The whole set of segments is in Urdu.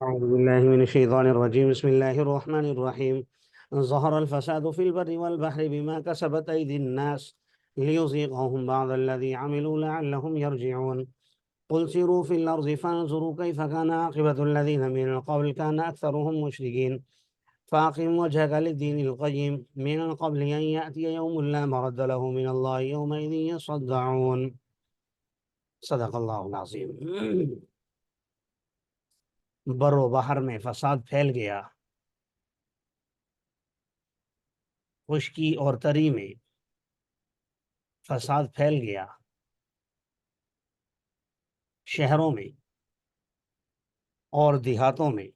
أعوذ بالله من الشيطان الرجيم بسم الله الرحمن الرحيم ظهر الفساد في البر والبحر بما كسبت أيدي الناس ليذيقهم بعض الذي عملوا لعلهم يرجعون قل سيروا في الأرض فانظروا كيف كان عاقبة الذين من قبل كان أكثرهم مشركين فأقم وجهك للدين القيم من قبل أن يأتي يوم لا مرد له من الله يومئذ يصدعون صدق الله العظيم بر و بحر میں فساد پھیل گیا، خشکی اور تری میں فساد پھیل گیا، شہروں میں اور دیہاتوں میں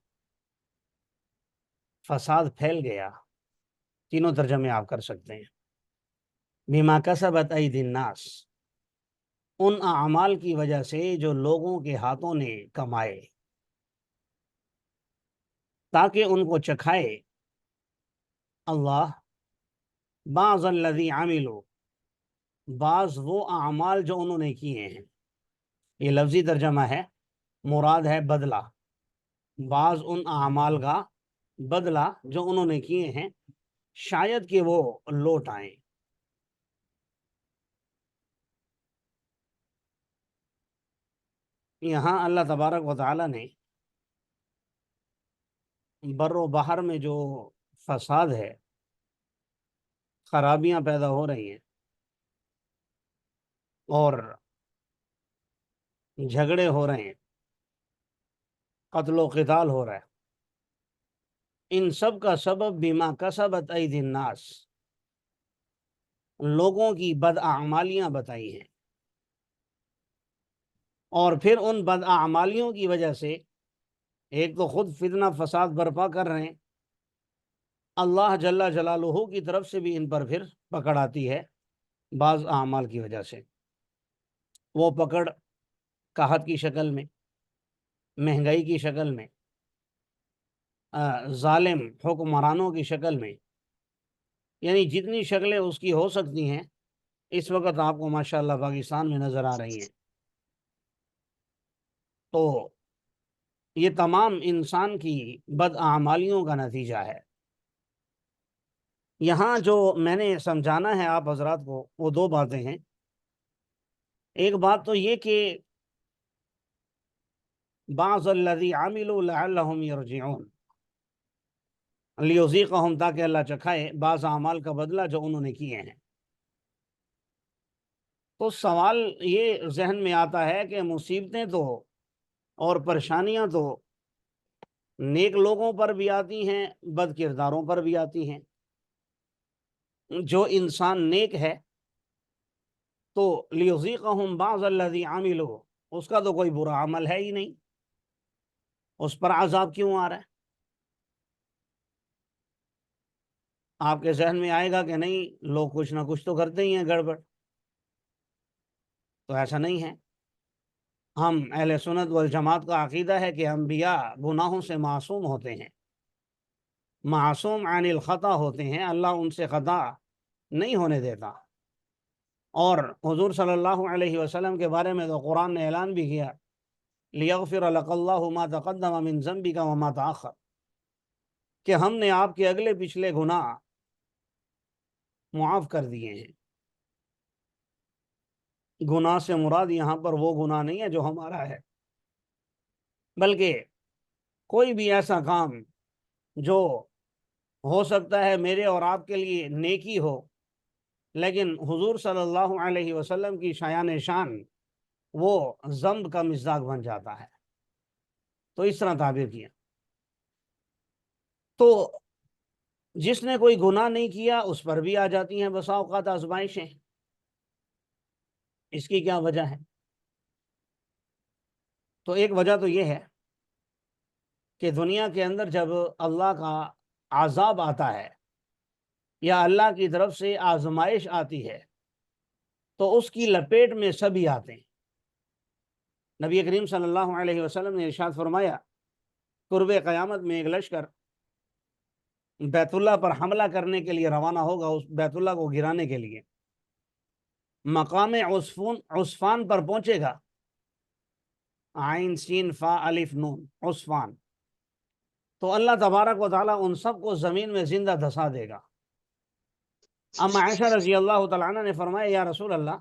فساد پھیل گیا۔ تینوں ترجمے آپ کر سکتے ہیں۔ بما کسبت ایدی الناس، ان اعمال کی وجہ سے جو لوگوں کے ہاتھوں نے کمائے، تاکہ ان کو چکھائے اللہ بعض الذی عملوا، بعض وہ اعمال جو انہوں نے کیے ہیں۔ یہ لفظی ترجمہ ہے، مراد ہے بدلہ، بعض ان اعمال کا بدلہ جو انہوں نے کیے ہیں، شاید کہ وہ لوٹ آئیں۔ یہاں اللہ تبارک و تعالی نے بر و بحر میں جو فساد ہے، خرابیاں پیدا ہو رہی ہیں اور جھگڑے ہو رہے ہیں، قتل و قتال ہو رہا ہے، ان سب کا سبب بما کسبت ایدی الناس، لوگوں کی بداعمالیاں بتائی ہیں، اور پھر ان بداعمالیوں کی وجہ سے ایک تو خود فتنہ فساد برپا کر رہے ہیں، اللہ جل جلالہ کی طرف سے بھی ان پر پھر پکڑ آتی ہے بعض اعمال کی وجہ سے۔ وہ پکڑ قحط کی شکل میں، مہنگائی کی شکل میں، ظالم حکمرانوں کی شکل میں، یعنی جتنی شکلیں اس کی ہو سکتی ہیں اس وقت آپ کو ماشاءاللہ پاکستان میں نظر آ رہی ہیں۔ تو یہ تمام انسان کی بداعمالیوں کا نتیجہ ہے۔ یہاں جو میں نے سمجھانا ہے آپ حضرات کو وہ دو باتیں ہیں۔ ایک بات تو یہ کہ بعض الذی عملوا لعلہم یرجعون، لیذیقہم، تاکہ اللہ چکھائے بعض اعمال کا بدلہ جو انہوں نے کیے ہیں۔ تو سوال یہ ذہن میں آتا ہے کہ مصیبتیں تو اور پریشانیاں تو نیک لوگوں پر بھی آتی ہیں، بد کرداروں پر بھی آتی ہیں۔ جو انسان نیک ہے تو لیذیقہم بعض الذی عملوا، اس کا تو کوئی برا عمل ہے ہی نہیں، اس پر عذاب کیوں آ رہا ہے؟ آپ کے ذہن میں آئے گا کہ نہیں، لوگ کچھ نہ کچھ تو کرتے ہی ہیں گڑبڑ۔ تو ایسا نہیں ہے۔ ہم اہل سنت والجماعت کا عقیدہ ہے کہ انبیاء گناہوں سے معصوم ہوتے ہیں، معصوم عن الخطا ہوتے ہیں، اللہ ان سے خطا نہیں ہونے دیتا۔ اور حضور صلی اللہ علیہ وسلم کے بارے میں تو قرآن نے اعلان بھی کیا، لیغفر لک اللہ ما تقدم من ذنبک وما تأخر، کہ ہم نے آپ کے اگلے پچھلے گناہ معاف کر دیے ہیں۔ گناہ سے مراد یہاں پر وہ گناہ نہیں ہے جو ہمارا ہے، بلکہ کوئی بھی ایسا کام جو ہو سکتا ہے میرے اور آپ کے لیے نیکی ہو، لیکن حضور صلی اللہ علیہ وسلم کی شایان شان وہ ذنب کا مصداق بن جاتا ہے، تو اس طرح تعبیر کیا۔ تو جس نے کوئی گناہ نہیں کیا اس پر بھی آ جاتی ہیں بسا اوقات آزمائشیں۔ اس کی کیا وجہ ہے؟ تو ایک وجہ تو یہ ہے کہ دنیا کے اندر جب اللہ کا عذاب آتا ہے یا اللہ کی طرف سے آزمائش آتی ہے تو اس کی لپیٹ میں سبھی آتے ہیں۔ نبی کریم صلی اللہ علیہ وسلم نے ارشاد فرمایا، قرب قیامت میں ایک لشکر بیت اللہ پر حملہ کرنے کے لیے روانہ ہوگا، اس بیت اللہ کو گرانے کے لیے۔ مقام عصفان پر پہنچے گا، عین سین فا الف نون، عصفان، تو اللہ تبارک و تعالیٰ ان سب کو زمین میں زندہ دھسا دے گا۔ اما عائشہ رضی اللہ تعالیٰ عنہ نے فرمایا یا رسول اللہ،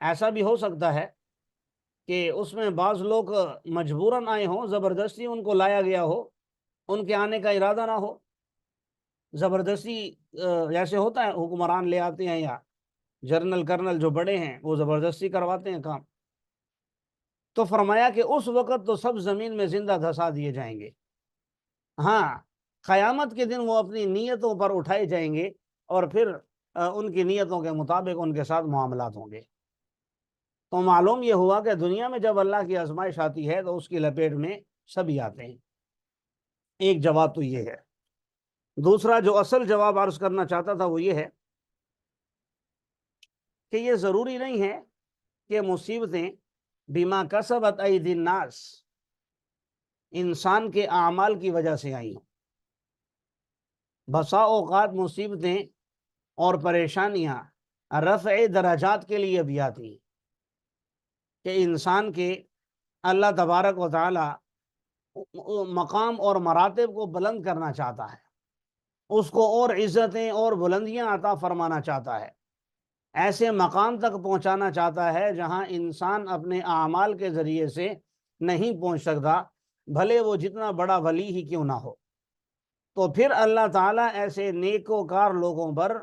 ایسا بھی ہو سکتا ہے کہ اس میں بعض لوگ مجبوراً آئے ہوں، زبردستی ان کو لایا گیا ہو، ان کے آنے کا ارادہ نہ ہو، زبردستی جیسے ہوتا ہے حکمران لے آتے ہیں یا جنرل کرنل جو بڑے ہیں وہ زبردستی کرواتے ہیں کام۔ تو فرمایا کہ اس وقت تو سب زمین میں زندہ دھسا دیے جائیں گے، ہاں قیامت کے دن وہ اپنی نیتوں پر اٹھائے جائیں گے اور پھر ان کی نیتوں کے مطابق ان کے ساتھ معاملات ہوں گے۔ تو معلوم یہ ہوا کہ دنیا میں جب اللہ کی آزمائش آتی ہے تو اس کی لپیٹ میں سبھی آتے ہیں۔ ایک جواب تو یہ ہے۔ دوسرا جو اصل جواب عرض کرنا چاہتا تھا وہ یہ ہے کہ یہ ضروری نہیں ہے کہ مصیبتیں بما کسبت ایدی الناس انسان کے اعمال کی وجہ سے آئی ہوں۔ بسا اوقات مصیبتیں اور پریشانیاں رفع درجات کے لیے بھی آتی ہیں کہ انسان کے اللہ تبارک و تعالی مقام اور مراتب کو بلند کرنا چاہتا ہے، اس کو اور عزتیں اور بلندیاں عطا فرمانا چاہتا ہے، ایسے مقام تک پہنچانا چاہتا ہے جہاں انسان اپنے اعمال کے ذریعے سے نہیں پہنچ سکتا، بھلے وہ جتنا بڑا ولی ہی کیوں نہ ہو۔ تو پھر اللہ تعالیٰ ایسے نیکوکار لوگوں پر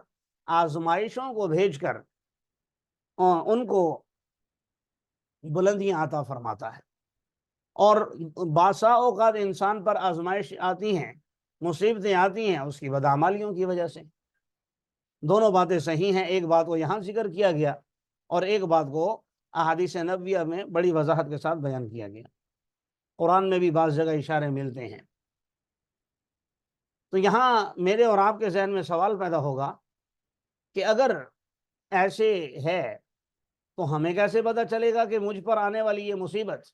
آزمائشوں کو بھیج کر ان کو بلندیاں عطا فرماتا ہے۔ اور باسا اوقات انسان پر آزمائش آتی ہیں، مصیبتیں آتی ہیں اس کی بدعمالیوں کی وجہ سے۔ دونوں باتیں صحیح ہیں، ایک بات کو یہاں ذکر کیا گیا اور ایک بات کو احادیث نبویہ میں بڑی وضاحت کے ساتھ بیان کیا گیا، قرآن میں بھی بعض جگہ اشارے ملتے ہیں۔ تو یہاں میرے اور آپ کے ذہن میں سوال پیدا ہوگا کہ اگر ایسے ہے تو ہمیں کیسے پتہ چلے گا کہ مجھ پر آنے والی یہ مصیبت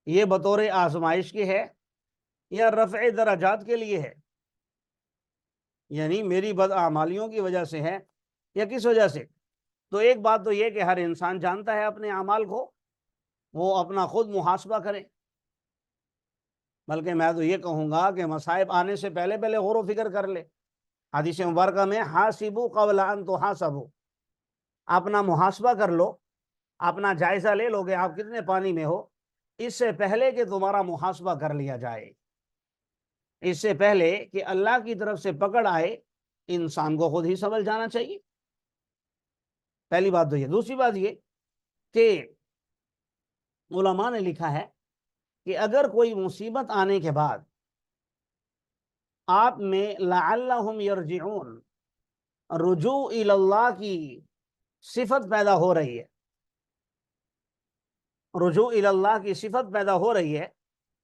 یہ بطور آزمائش کی ہے یا رفع درجات کے لیے ہے، یعنی میری بدعمالیوں کی وجہ سے ہے یا کس وجہ سے؟ تو ایک بات تو یہ کہ ہر انسان جانتا ہے اپنے اعمال کو، وہ اپنا خود محاسبہ کرے۔ بلکہ میں تو یہ کہوں گا کہ مصائب آنے سے پہلے غور و فکر کر لے۔ حدیث مبارکہ میں حاسبوا قبل ان تحاسبوا، اپنا محاسبہ کر لو، اپنا جائزہ لے لو کہ آپ کتنے پانی میں ہو، اس سے پہلے کہ تمہارا محاسبہ کر لیا جائے، اس سے پہلے کہ اللہ کی طرف سے پکڑ آئے، انسان کو خود ہی سمجھ جانا چاہیے۔ پہلی بات تو یہ۔ دوسری بات یہ کہ علماء نے لکھا ہے کہ اگر کوئی مصیبت آنے کے بعد آپ میں لعلہم یرجعون، رجوع الی اللہ کی صفت پیدا ہو رہی ہے، رجوع الی اللہ کی صفت پیدا ہو رہی ہے،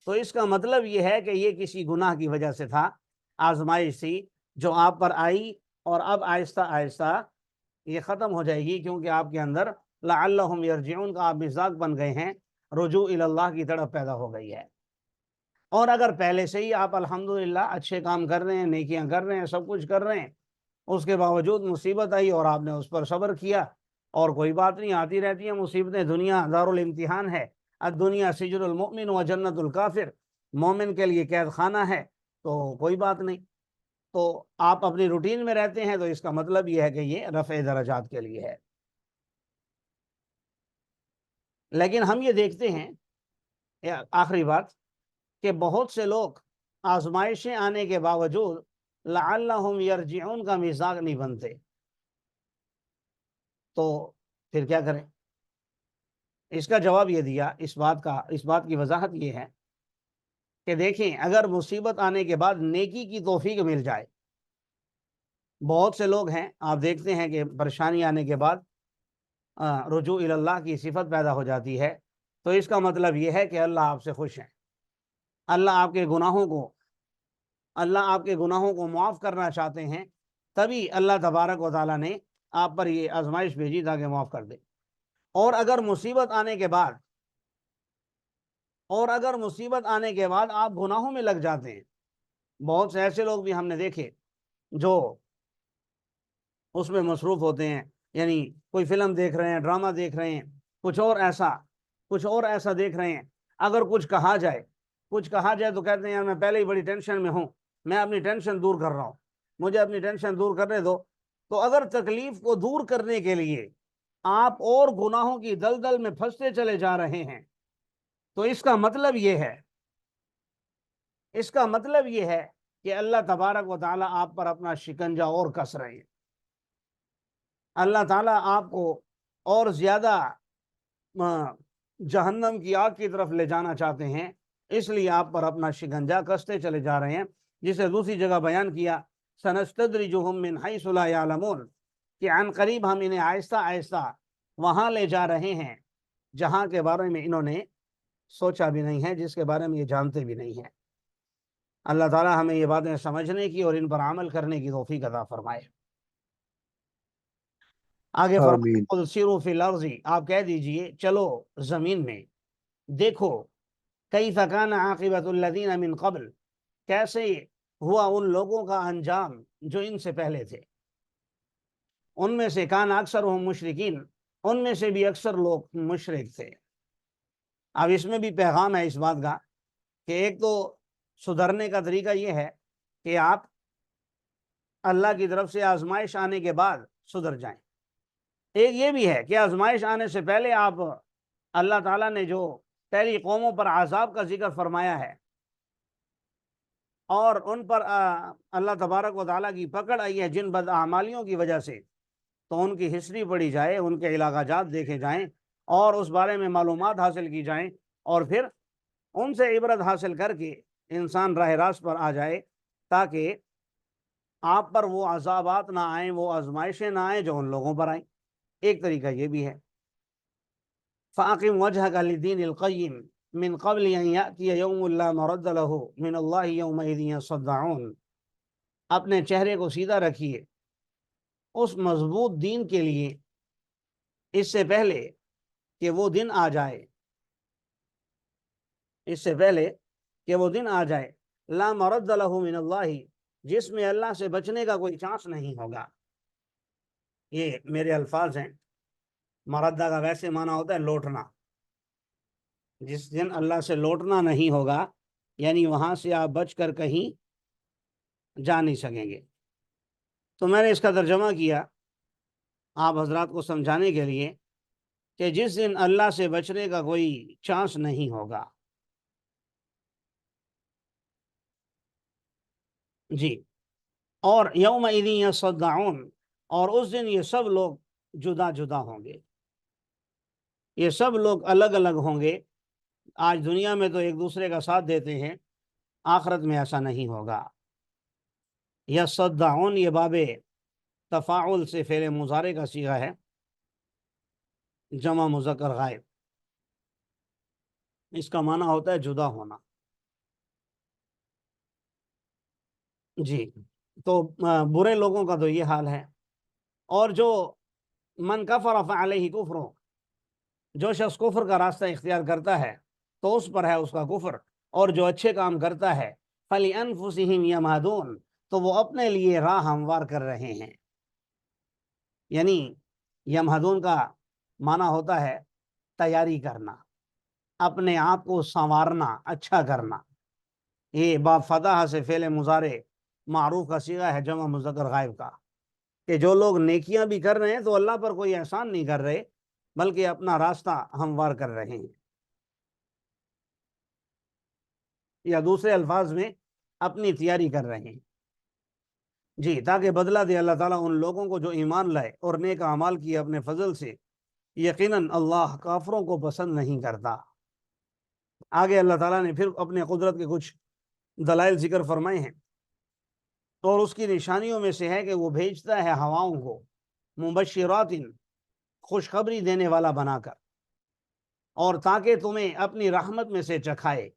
تو اس کا مطلب یہ ہے کہ یہ کسی گناہ کی وجہ سے تھا، آزمائش تھی جو آپ پر آئی، اور اب آہستہ آہستہ یہ ختم ہو جائے گی، کیونکہ آپ کے اندر لعلہم یرجعون کا آپ مزاج بن گئے ہیں، رجوع الی اللہ کی طرف پیدا ہو گئی ہے۔ اور اگر پہلے سے ہی آپ الحمدللہ اچھے کام کر رہے ہیں، نیکیاں کر رہے ہیں، سب کچھ کر رہے ہیں، اس کے باوجود مصیبت آئی اور آپ نے اس پر صبر کیا، اور کوئی بات نہیں، آتی رہتی ہیں مصیبتیں، دنیا دارالامتحان ہے، الدنیا سجن المؤمن و جنت الکافر، مومن کے لیے قید خانہ ہے، تو کوئی بات نہیں۔ تو آپ اپنی روٹین میں رہتے ہیں تو اس کا مطلب یہ ہے کہ یہ رفع درجات کے لیے ہے۔ لیکن ہم یہ دیکھتے ہیں، آخری بات، کہ بہت سے لوگ آزمائشیں آنے کے باوجود لعلہم یرجعون کا مزاج نہیں بنتے، تو پھر کیا کریں؟ اس کا جواب یہ دیا، اس بات کی وضاحت یہ ہے کہ دیکھیں، اگر مصیبت آنے کے بعد نیکی کی توفیق مل جائے، بہت سے لوگ ہیں آپ دیکھتے ہیں کہ پریشانی آنے کے بعد رجوع الی اللہ کی صفت پیدا ہو جاتی ہے، تو اس کا مطلب یہ ہے کہ اللہ آپ سے خوش ہیں، اللہ آپ کے گناہوں کو معاف کرنا چاہتے ہیں، تبھی اللہ تبارک و تعالیٰ نے آپ پر یہ آزمائش بھیجی تاکہ معاف کر دے۔ اور اگر مصیبت آنے کے بعد آپ گناہوں میں لگ جاتے ہیں، بہت سے ایسے لوگ بھی ہم نے دیکھے جو اس میں مصروف ہوتے ہیں، یعنی کوئی فلم دیکھ رہے ہیں، ڈرامہ دیکھ رہے ہیں، کچھ اور ایسا دیکھ رہے ہیں، اگر کچھ کہا جائے کچھ کہا جائے تو کہتے ہیں یار میں پہلے ہی بڑی ٹینشن میں ہوں، میں اپنی ٹینشن دور کر رہا ہوں، مجھے اپنی ٹینشن دور کرنے دو۔ تو اگر تکلیف کو دور کرنے کے لیے آپ اور گناہوں کی دلدل میں پھنستے چلے جا رہے ہیں تو اس کا مطلب یہ ہے، کہ اللہ تبارک و تعالیٰ آپ پر اپنا شکنجہ اور کس رہے ہیں، اللہ تعالیٰ آپ کو اور زیادہ جہنم کی آگ کی طرف لے جانا چاہتے ہیں، اس لیے آپ پر اپنا شکنجہ کستے چلے جا رہے ہیں، جسے دوسری جگہ بیان کیا سنستدرجہم من حیث لا یعلمون، کہ عن قریب ہم انہیں آہستہ آہستہ وہاں لے جا رہے ہیں جہاں کے بارے میں انہوں نے سوچا بھی نہیں ہے، جس کے بارے میں یہ جانتے بھی نہیں ہیں۔ اللہ تعالیٰ ہمیں یہ باتیں سمجھنے کی اور ان پر عمل کرنے کی توفیق عطا فرمائے۔ آگے فرمائے آمین۔ قل سیروا فی الارض، آپ کہہ دیجئے چلو زمین میں، دیکھو کیف کان عاقبۃ الذین من قبل، کیسے ہوا ان لوگوں کا انجام جو ان سے پہلے تھے، ان میں سے کان اکثرہم مشرکین، ان میں سے بھی اکثر لوگ مشرک تھے۔ اب اس میں بھی پیغام ہے اس بات کا کہ ایک تو سدھرنے کا طریقہ یہ ہے کہ آپ اللہ کی طرف سے آزمائش آنے کے بعد سدھر جائیں، ایک یہ بھی ہے کہ آزمائش آنے سے پہلے آپ اللہ تعالیٰ نے جو پہلی قوموں پر عذاب کا ذکر فرمایا ہے اور ان پر اللہ تبارک و تعالیٰ کی پکڑ آئی ہے جن بداعمالیوں کی وجہ سے، تو ان کی ہسٹری پڑھی جائے، ان کے علاقہ جات دیکھے جائیں اور اس بارے میں معلومات حاصل کی جائیں، اور پھر ان سے عبرت حاصل کر کے انسان راہ راست پر آ جائے، تاکہ آپ پر وہ عذابات نہ آئیں، وہ آزمائشیں نہ آئیں جو ان لوگوں پر آئیں۔ ایک طریقہ یہ بھی ہے، فَأَقِمْ وَجْهَكَ لِلدِّينِ الْقَيِّمِ مِنْ قَبْلِ أَنْ يَأْتِيَ يَوْمٌ لَا مَرَدَّ لَهُ مِنَ اللَّهِ يَوْمَئِذٍ يَصَّدَّعُونَ، اپنے چہرے کو سیدھا رکھیے اس مضبوط دین کے لیے، اس سے پہلے کہ وہ دن آ جائے، لا مرد له من اللہ، جس میں اللہ سے بچنے کا کوئی چانس نہیں ہوگا۔ یہ میرے الفاظ ہیں، مردہ کا ویسے معنی ہوتا ہے لوٹنا، جس دن اللہ سے لوٹنا نہیں ہوگا، یعنی وہاں سے آپ بچ کر کہیں جا نہیں سکیں گے۔ تو میں نے اس کا ترجمہ کیا آپ حضرات کو سمجھانے کے لیے کہ جس دن اللہ سے بچنے کا کوئی چانس نہیں ہوگا۔ جی، اور یومئذ یصدعون، اور اس دن یہ سب لوگ جدا جدا ہوں گے، یہ سب لوگ الگ الگ ہوں گے۔ آج دنیا میں تو ایک دوسرے کا ساتھ دیتے ہیں، آخرت میں ایسا نہیں ہوگا۔ یصدعون یہ باب تفاعل سے فعل مضارع کا صیغہ ہے، جمع مذکر غائب، اس کا معنی ہوتا ہے جدا ہونا۔ جی، تو برے لوگوں کا تو یہ حال ہے۔ اور جو من کفر فعلیہ کفر، جو شخص کفر کا راستہ اختیار کرتا ہے تو اس پر ہے اس کا کفر، اور جو اچھے کام کرتا ہے فَلِأَنفُسِهِمْ يَمْهَدُونَ، تو وہ اپنے لیے راہ ہموار کر رہے ہیں۔ یعنی یمہدون کا معنی ہوتا ہے تیاری کرنا، اپنے آپ کو سنوارنا، اچھا کرنا۔ یہ باب فتح سے فعل مضارع معروف کا صیغہ ہے جمع مذکر غائب کا، کہ جو لوگ نیکیاں بھی کر رہے ہیں تو اللہ پر کوئی احسان نہیں کر رہے، بلکہ اپنا راستہ ہموار کر رہے ہیں، یا دوسرے الفاظ میں اپنی تیاری کر رہے ہیں۔ جی، تاکہ بدلہ دے اللہ تعالیٰ ان لوگوں کو جو ایمان لائے اور نیک اعمال کیے اپنے فضل سے۔ یقیناً اللہ کافروں کو پسند نہیں کرتا۔ آگے اللہ تعالیٰ نے پھر اپنے قدرت کے کچھ دلائل ذکر فرمائے ہیں، اور اس کی نشانیوں میں سے ہے کہ وہ بھیجتا ہے ہواؤں کو مبشرات، خوشخبری دینے والا بنا کر، اور تاکہ تمہیں اپنی رحمت میں سے چکھائے۔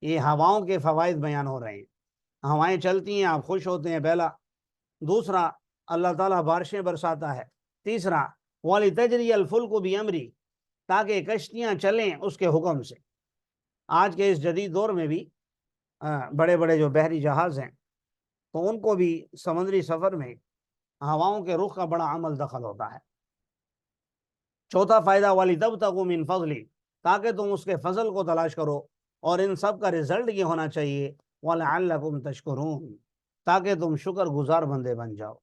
یہ ہواؤں کے فوائد بیان ہو رہے ہیں، ہوائیں چلتی ہیں، آپ خوش ہوتے ہیں، پہلا۔ دوسرا، اللہ تعالیٰ بارشیں برساتا ہے۔ تیسرا، وَلِتَجْرِيَ الْفُلْكُ بِأَمْرِهِ، تاکہ کشتیاں چلیں اس کے حکم سے۔ آج کے اس جدید دور میں بھی بڑے بڑے جو بحری جہاز ہیں تو ان کو بھی سمندری سفر میں ہواؤں کے رخ کا بڑا عمل دخل ہوتا ہے۔ چوتھا فائدہ وَلِتَبْتَغُوا مِنْ فَضْلِهِ، تاکہ تم اس کے فضل کو تلاش کرو، اور ان سب کا رزلٹ یہ ہونا چاہیے وَلَعَلَّكُمْ تَشْكُرُونَ، تاکہ تم شکر گزار بندے بن جاؤ۔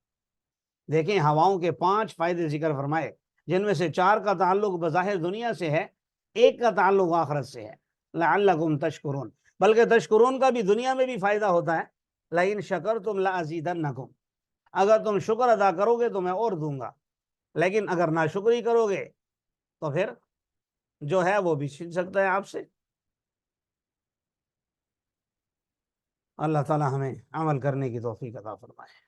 دیکھیں ہواؤں کے 5 فائدے ذکر فرمائے، جن میں سے 4 کا تعلق بظاہر دنیا سے ہے، ایک کا تعلق آخرت سے ہے، لعلکم تشکرون۔ بلکہ تشکرون کا بھی دنیا میں بھی فائدہ ہوتا ہے، لئن شکرتم لازیدنکم، اگر تم شکر ادا کرو گے تو میں اور دوں گا، لیکن اگر ناشکری کرو گے تو پھر جو ہے وہ بھی چھن سکتا ہے آپ سے۔ اللہ تعالی ہمیں عمل کرنے کی توفیق عطا فرمائے۔